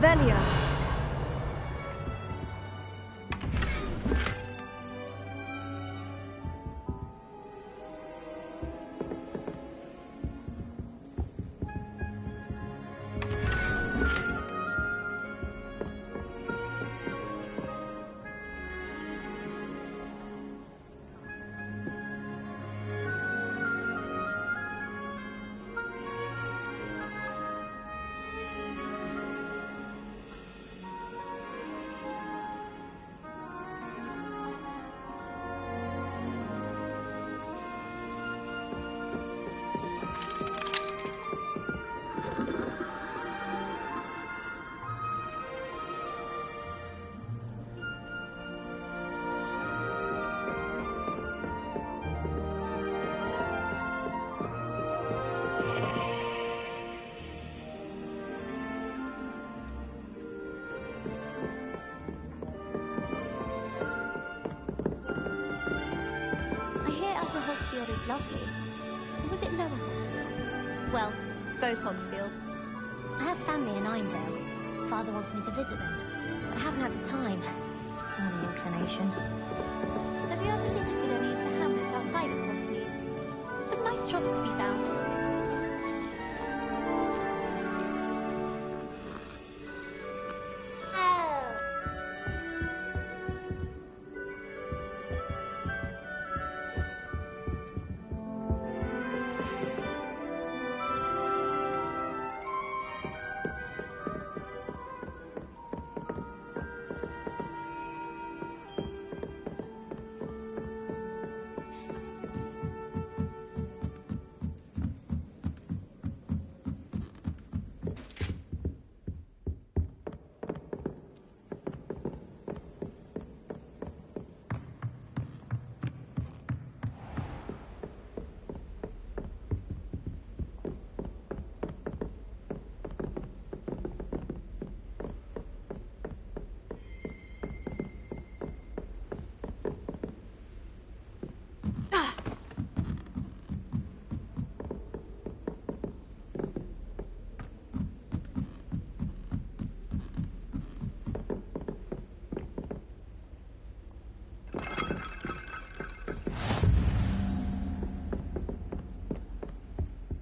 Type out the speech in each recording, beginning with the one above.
Revelio. Is lovely. Or was it Lower Hogsfield? Well, both Hogsfields. I have family in Einvale. Father wants me to visit them, but I haven't had the time or the inclination. Have you ever visited any of the hamlets outside of Hogsmeade? Some nice shops to be found.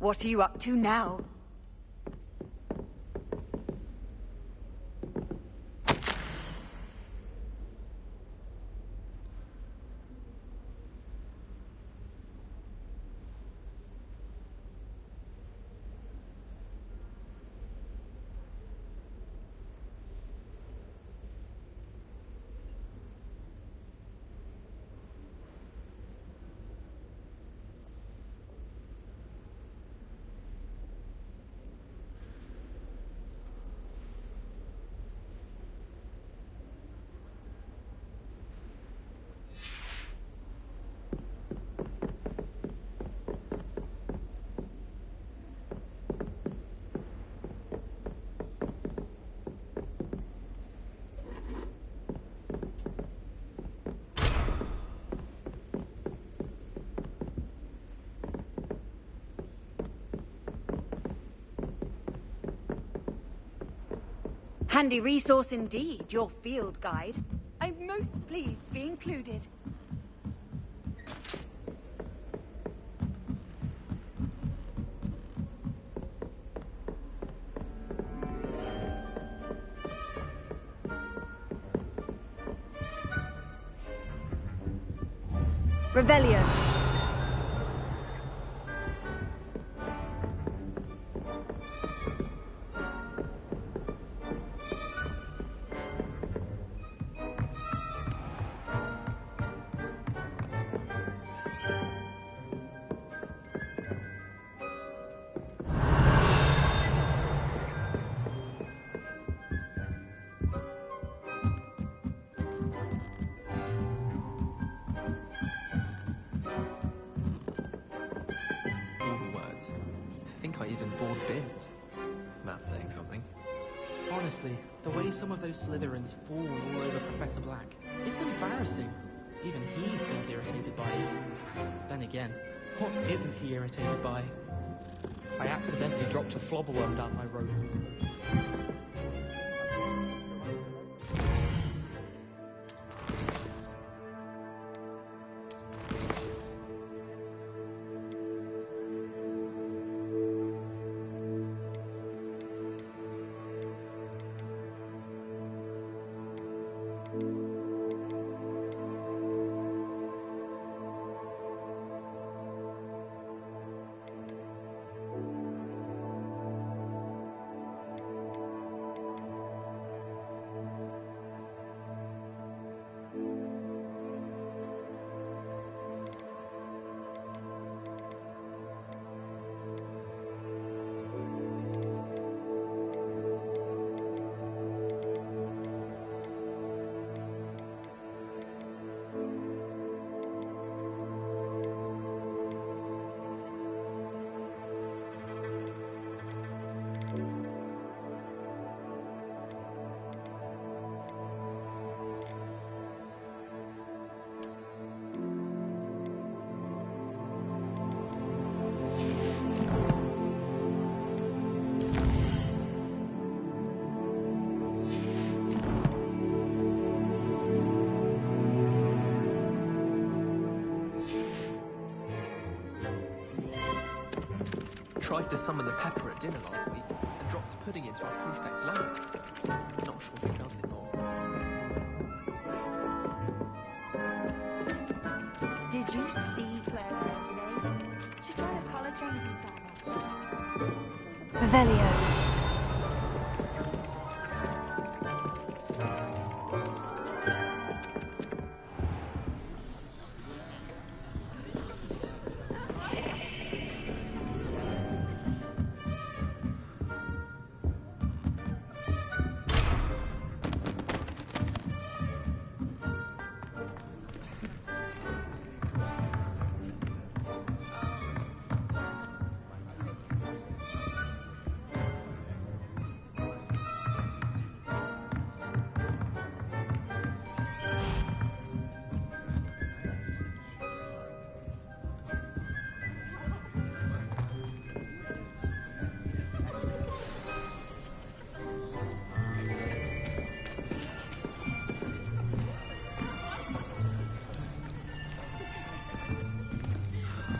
What are you up to now? Handy resource indeed, your field guide. I'm most pleased to be included. Revelio. Honestly, the way some of those Slytherins fall all over Professor Black, it's embarrassing. Even he seems irritated by it. Then again, what isn't he irritated by? I accidentally dropped a flobberworm down my road. tried to summon the pepper at dinner last week and dropped pudding into our prefect's lab. Not sure who does it more. Did you see Claire's hair today? She tried a colour change. Revelio.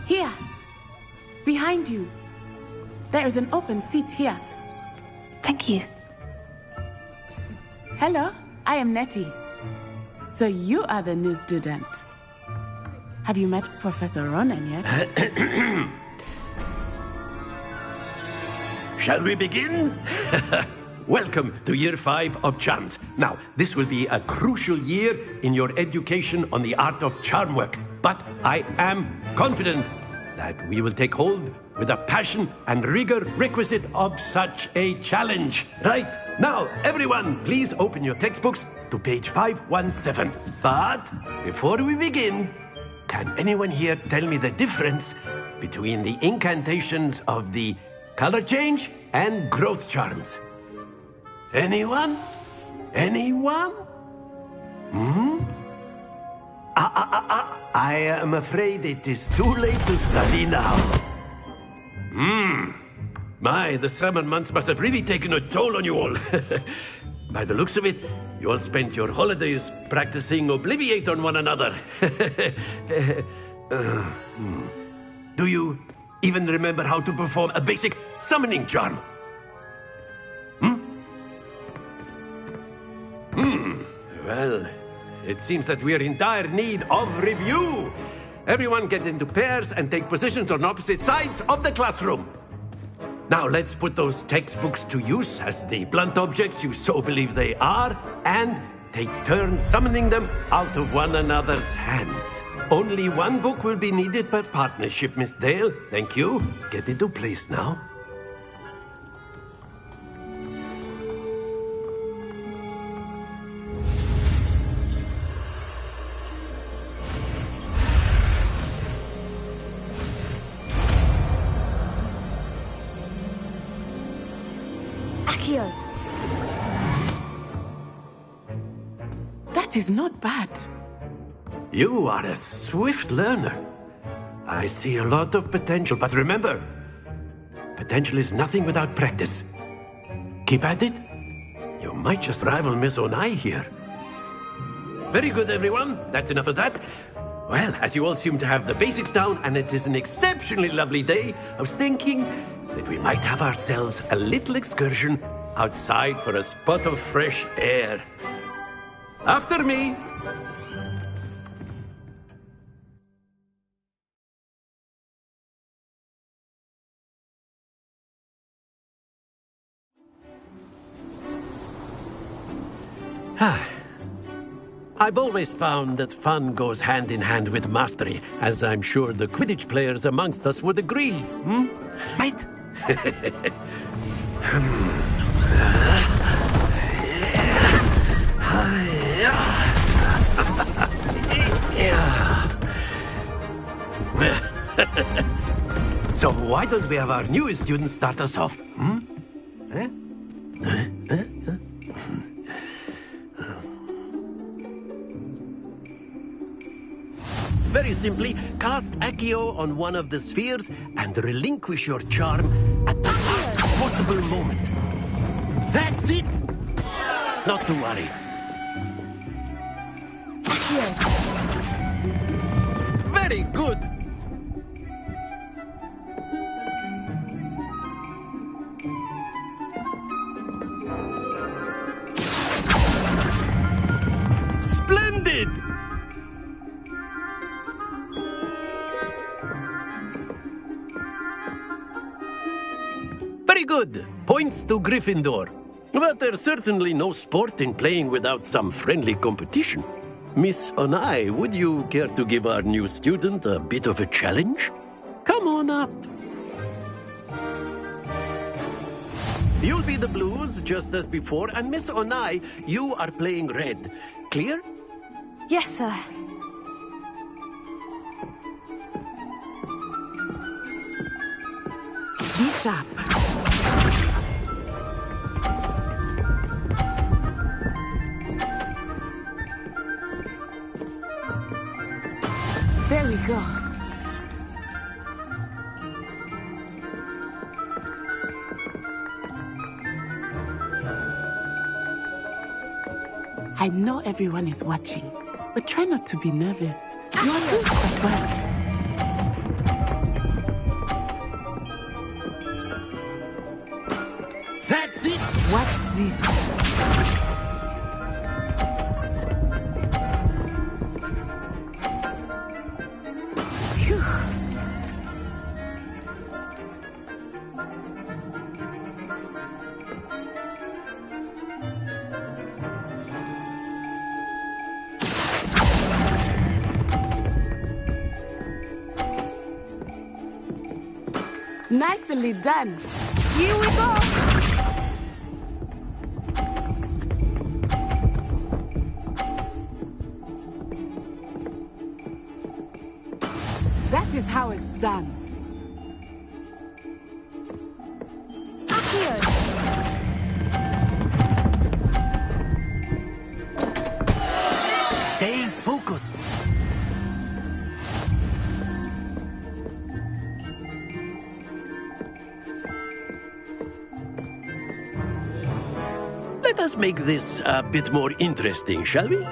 Here. Behind you. There is an open seat here. Thank you. Hello, I am Nettie. So you are the new student. Have you met Professor Ronan yet? Shall we begin? Welcome to Year 5 of Charms. Now, this will be a crucial year in your education on the art of charm work. But I am confident that we will take hold with the passion and rigor requisite of such a challenge. Right, now, everyone, please open your textbooks to page 517. But before we begin, can anyone here tell me the difference between the incantations of the color change and growth charms? Anyone? Anyone? I am afraid it is too late to study now. My, the summer months must have really taken a toll on you all. By the looks of it, you all spent your holidays practicing Obliviate on one another. Do you even remember how to perform a basic summoning charm? Well, it seems that we are in dire need of review. Everyone get into pairs and take positions on opposite sides of the classroom. Now let's put those textbooks to use as the blunt objects you so believe they are, and take turns summoning them out of one another's hands. Only one book will be needed per partnership, Miss Dale. Thank you. Get into place now. Accio. That is not bad. You are a swift learner. I see a lot of potential, but remember, potential is nothing without practice. Keep at it. You might just rival Miss Onai here. Very good, everyone. That's enough of that. Well, as you all seem to have the basics down, and it is an exceptionally lovely day, I was thinking that we might have ourselves a little excursion outside for a spot of fresh air. After me. I've always found that fun goes hand in hand with mastery, as I'm sure the Quidditch players amongst us would agree. Right? So why don't we have our newest student start us off? Very simply, cast Accio on one of the spheres and relinquish your charm at the last possible moment. That's it! Not to worry. Very good! good. Points to Gryffindor. But there's certainly no sport in playing without some friendly competition. Miss Onai, would you care to give our new student a bit of a challenge? Come on up. You'll be the blues, just as before, and Miss Onai, you are playing red. Clear? Yes, sir. Be sharp. There we go. I know everyone is watching, but try not to be nervous. You are doing quite well. That's it! Watch this. Phew. Nicely done. Here we go. That is how it's done. Accio! Stay focused. Let us make this a bit more interesting, shall we?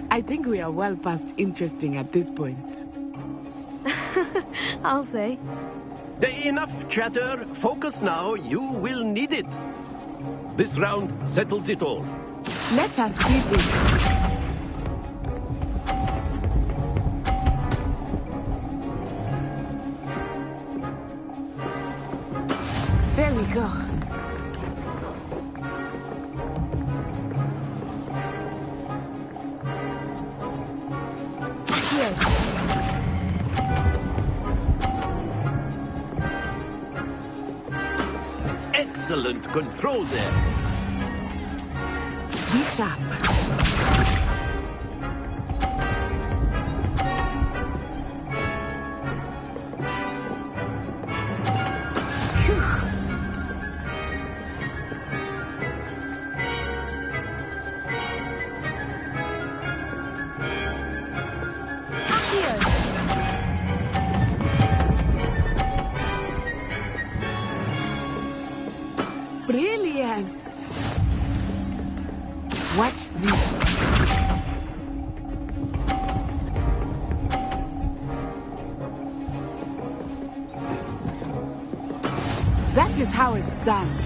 I think we are well past interesting at this point. I'll say. Enough chatter. Focus now. You will need it. This round settles it all. Let us see this. There we go. Excellent control there. Be sharp. Brilliant! Watch this. That is how it's done.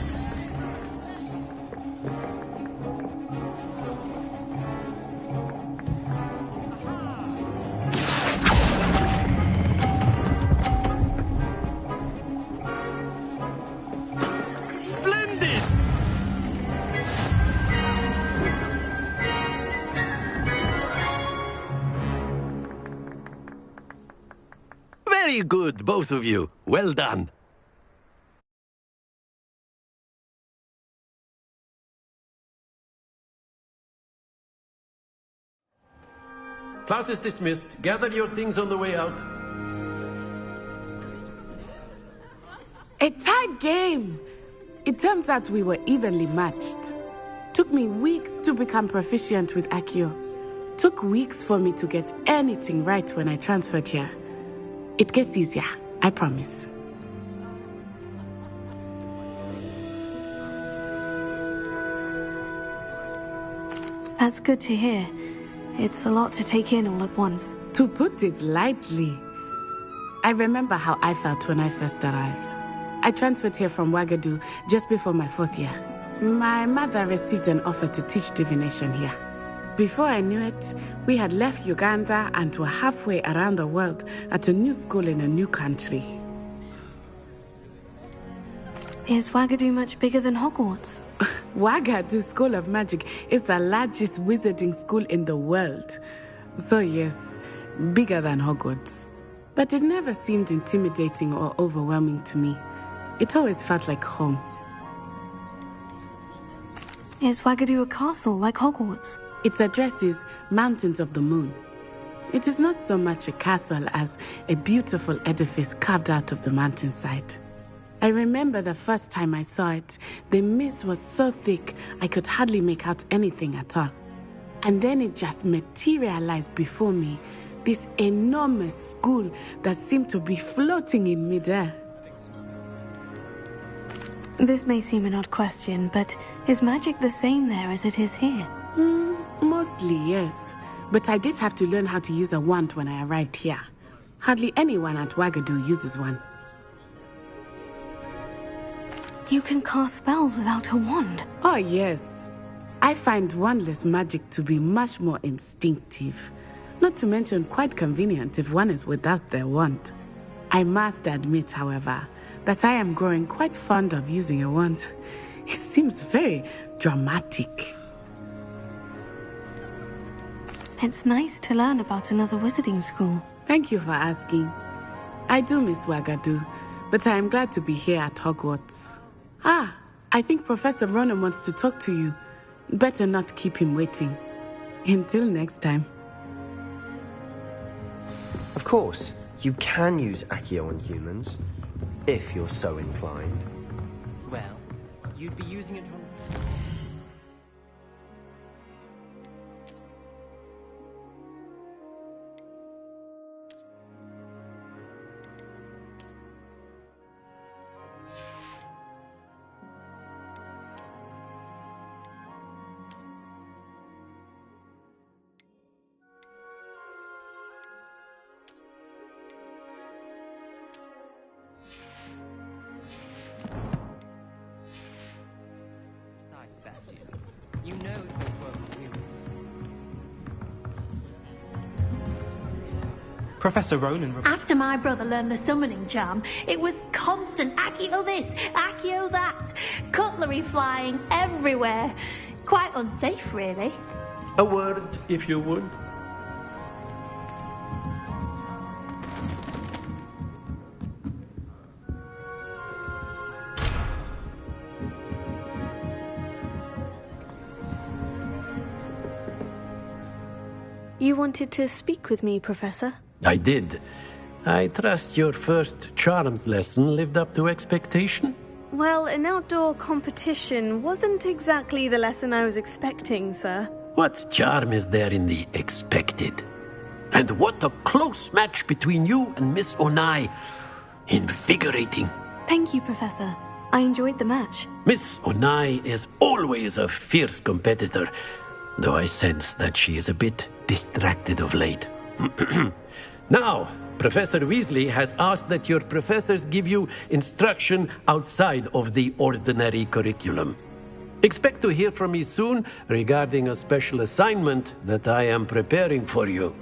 Splendid! Very good, both of you. Well done. Class is dismissed. Gather your things on the way out. A tight game. It turns out we were evenly matched. Took me weeks to become proficient with Accio. Took weeks for me to get anything right when I transferred here. It gets easier, I promise. That's good to hear. It's a lot to take in all at once. To put it lightly, I remember how I felt when I first arrived. I transferred here from Wagadu just before my 4th year. My mother received an offer to teach divination here. Before I knew it, we had left Uganda and were halfway around the world at a new school in a new country. Is Wagadu much bigger than Hogwarts? Wagadu School of Magic is the largest wizarding school in the world. So yes, bigger than Hogwarts. But it never seemed intimidating or overwhelming to me. It always felt like home. Is Wagadu a castle like Hogwarts? Its address is Mountains of the Moon. It is not so much a castle as a beautiful edifice carved out of the mountainside. I remember the first time I saw it, the mist was so thick I could hardly make out anything at all. And then it just materialized before me, this enormous school that seemed to be floating in midair. This may seem an odd question, but is magic the same there as it is here? Mostly, yes. But I did have to learn how to use a wand when I arrived here. Hardly anyone at Wagadu uses one. You can cast spells without a wand? Oh, yes. I find wandless magic to be much more instinctive. Not to mention quite convenient if one is without their wand. I must admit, however, that I am growing quite fond of using a wand. It seems very dramatic. It's nice to learn about another wizarding school. Thank you for asking. I do miss Wagadu, but I am glad to be here at Hogwarts. I think Professor Ronan wants to talk to you. Better not keep him waiting. Until next time. Of course, you can use Accio on humans, if you're so inclined. Well, you'd be using it on... You know it won't work with humans. Professor Ronan... After my brother learned the summoning charm, it was constant Accio this, Accio that. Cutlery flying everywhere. Quite unsafe, really. A word, if you would. You wanted to speak with me, Professor? I did. I trust your first charms lesson lived up to expectation? Well, an outdoor competition wasn't exactly the lesson I was expecting, sir. What charm is there in the expected? And what a close match between you and Miss Onai. Invigorating. Thank you, Professor. I enjoyed the match. Miss Onai is always a fierce competitor, though I sense that she is a bit distracted of late. Now, Professor Weasley has asked that your professors give you instruction outside of the ordinary curriculum. Expect to hear from me soon regarding a special assignment that I am preparing for you.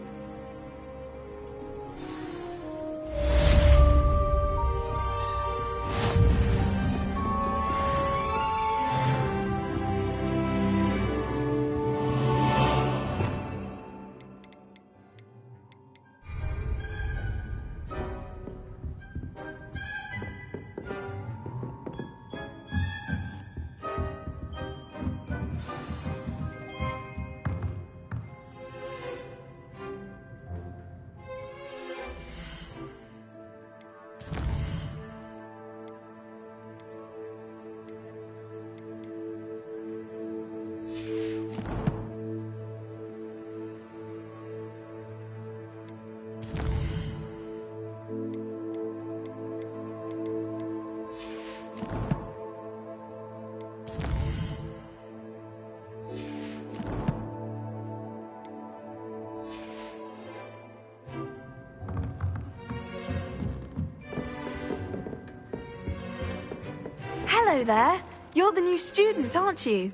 Hello there. You're the new student, aren't you?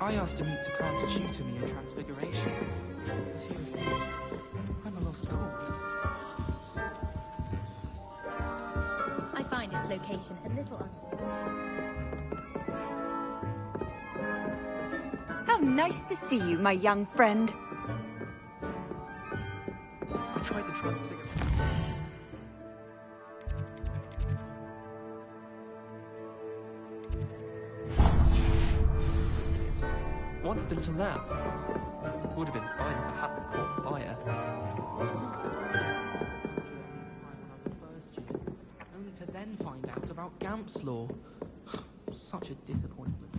I asked him to come to tutor me in Transfiguration, but he refused. I'm a lost cause. I find its location a little How nice to see you, my young friend. I tried to transfigure. Wanted a little nap. Would have been fine if I hadn't caught fire. Only to then find out about Gamp's law. Such a disappointment.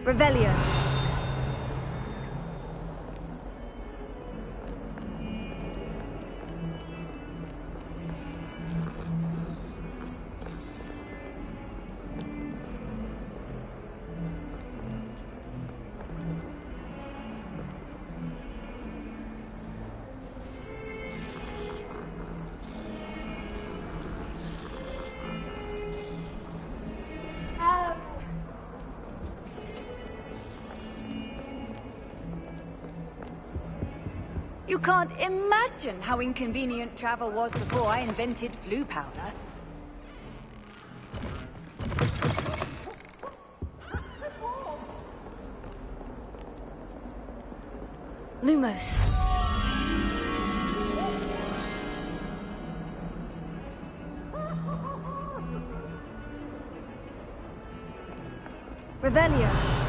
Revelio. You can't imagine how inconvenient travel was before I invented flu powder. Lumos. Revelio.